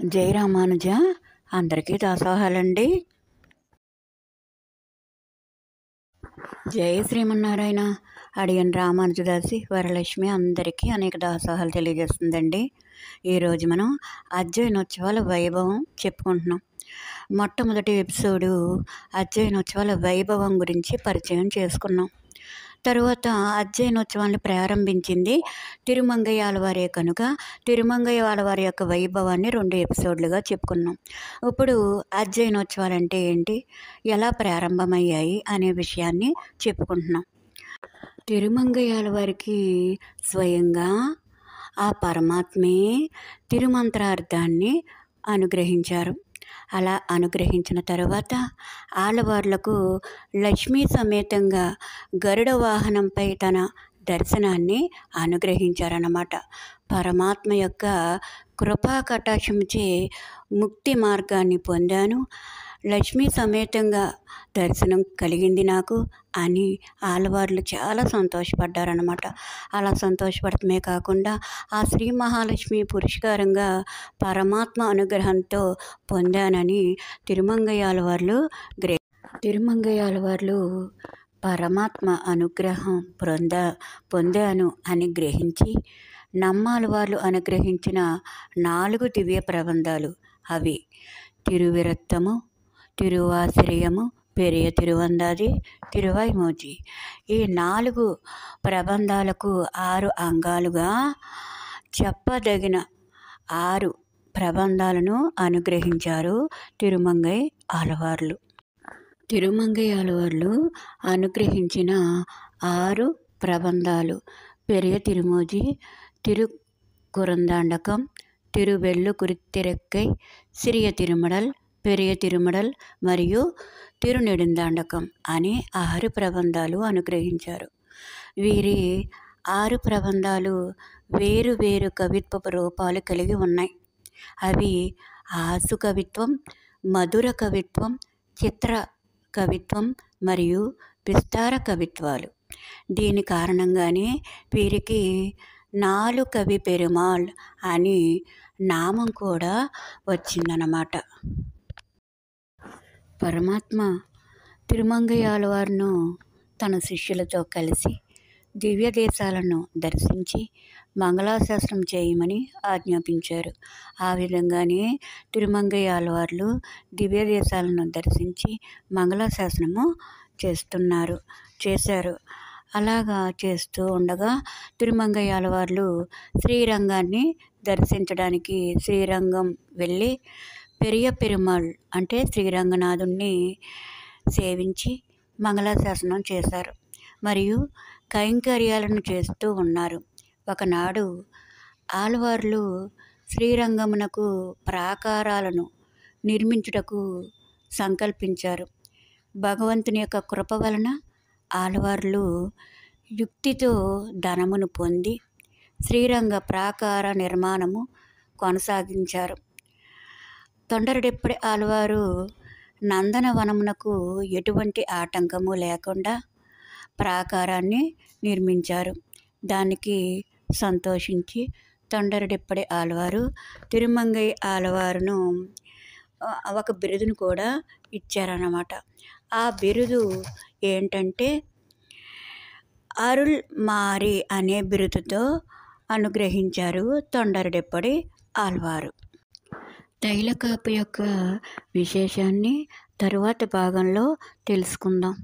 జై రామానుజ అందరికీ దాసోహాలండి. జై శ్రీమన్నారాయణ. అడియన్ రామానుజదాసి వరలక్ష్మి అందరికీ అనేక దాసోహాలు తెలియజేస్తుందండి. ఈరోజు మనం అధ్యయనోత్సవాల వైభవం చెప్పుకుంటున్నాం. మొట్టమొదటి ఎపిసోడు అధ్యయనోత్సవాల వైభవం గురించి పరిచయం చేసుకున్నాం. తరువాత అధ్యయనోత్సవాన్ని ప్రారంభించింది తిరుమంగయ్య ఆళ్వారే కనుక తిరుమంగయ్య ఆళ్వారి యొక్క వైభవాన్ని 2 ఎపిసోడ్లుగా చెప్పుకున్నాం. ఇప్పుడు అధ్యయనోత్సవాలు అంటే ఏంటి, ఎలా ప్రారంభమయ్యాయి అనే విషయాన్ని చెప్పుకుంటున్నాం. తిరుమంగయ్య ఆళ్వారికి స్వయంగా ఆ పరమాత్మే తిరుమంత్రార్థాన్ని అనుగ్రహించారు. అలా అనుగ్రహించిన తరువాత ఆళ్వార్లకు లక్ష్మీ సమేతంగా గరుడ వాహనంపై తన దర్శనాన్ని అనుగ్రహించారన్నమాట. పరమాత్మ యొక్క కృపా కటాక్షముచే ముక్తి మార్గాన్ని పొందాను, లక్ష్మీ సమేతంగా దర్శనం కలిగింది నాకు అని ఆళ్వార్లు చాలా సంతోషపడ్డారన్నమాట. అలా సంతోషపడటమే కాకుండా ఆ శ్రీ మహాలక్ష్మి పురస్కారంగా పరమాత్మ అనుగ్రహంతో పొందానని తిరుమంగయ్య ఆళ్వార్లు పరమాత్మ అనుగ్రహం పొందాను అని గ్రహించి నమ్మాళ్వార్లు అనుగ్రహించిన 4 దివ్య ప్రబంధాలు, అవి తిరువిరక్తము, తిరువాసిరియము, పెరియ తిరువందాది, తిరువైమూచి. ఈ 4 ప్రబంధాలకు 6 అంగాలుగా చెప్పదగిన 6 ప్రబంధాలను అనుగ్రహించారు తిరుమంగయ్య ఆళ్వార్లు. తిరుమంగయ్య ఆళ్వార్లు అనుగ్రహించిన 6 ప్రబంధాలు పెరియ తిరుమూజి, తిరుకురందాండకం, తిరువెల్లుకురిత్తిరెక్కై, సిరియ తిరుమడల్, పెరియ తిరుమడల్ మరియు తిరునెడుందాండకం అని 6 ప్రబంధాలు అనుగ్రహించారు. వీరి 6 ప్రబంధాలు వేరు వేరు కవిత్వపు రూపాలు కలిగి ఉన్నాయి. అవి ఆసు కవిత్వం, మధుర కవిత్వం, చిత్ర కవిత్వం మరియు విస్తార కవిత్వాలు. దీని కారణంగానే వీరికి 4 కవి పెరుమాళ్ అని నామం కూడా వచ్చిందన్నమాట. పరమాత్మ తిరుమంగయ్య ఆళ్వార్ను తన శిష్యులతో కలిసి దివ్య దేశాలను దర్శించి మంగళాశాసనం చేయమని ఆజ్ఞాపించారు. ఆ విధంగానే తిరుమంగయ్య ఆళ్వార్లు దివ్య దేశాలను దర్శించి మంగళాశాసనము చేశారు. అలాగా చేస్తూ ఉండగా తిరుమంగయ్య ఆళ్వార్లు శ్రీరంగాన్ని దర్శించడానికి శ్రీరంగం వెళ్ళి పెరియ పెరుమాళ్ అంటే శ్రీరంగనాథుణ్ణి సేవించి మంగళాశాసనం చేశారు మరియు కైంకర్యాలను చేస్తూ ఉన్నారు. ఒకనాడు ఆళ్వార్లు శ్రీరంగమునకు ప్రాకారాలను నిర్మించుటకు సంకల్పించారు. భగవంతుని యొక్క కృప వలన ఆళ్వార్లు యుక్తితో ధనమును పొంది శ్రీరంగ ప్రాకార నిర్మాణము కొనసాగించారు. తొండరడెప్పడి ఆళ్వారు నందనవనమునకు ఎటువంటి ఆటంకము లేకుండా ప్రాకారాన్ని నిర్మించారు. దానికి సంతోషించి తొండరడెప్పడి ఆళ్వారు తిరుమంగయ్య ఆళ్వారును ఒక బిరుదును కూడా ఇచ్చారన్నమాట. ఆ బిరుదు ఏంటంటే అరుళ్ మారి అనే బిరుదుతో అనుగ్రహించారు తొండరడెప్పడి ఆళ్వారు. తైలకాపు యొక్క విశేషాన్ని తరువాత భాగంలో తెలుసుకుందాం.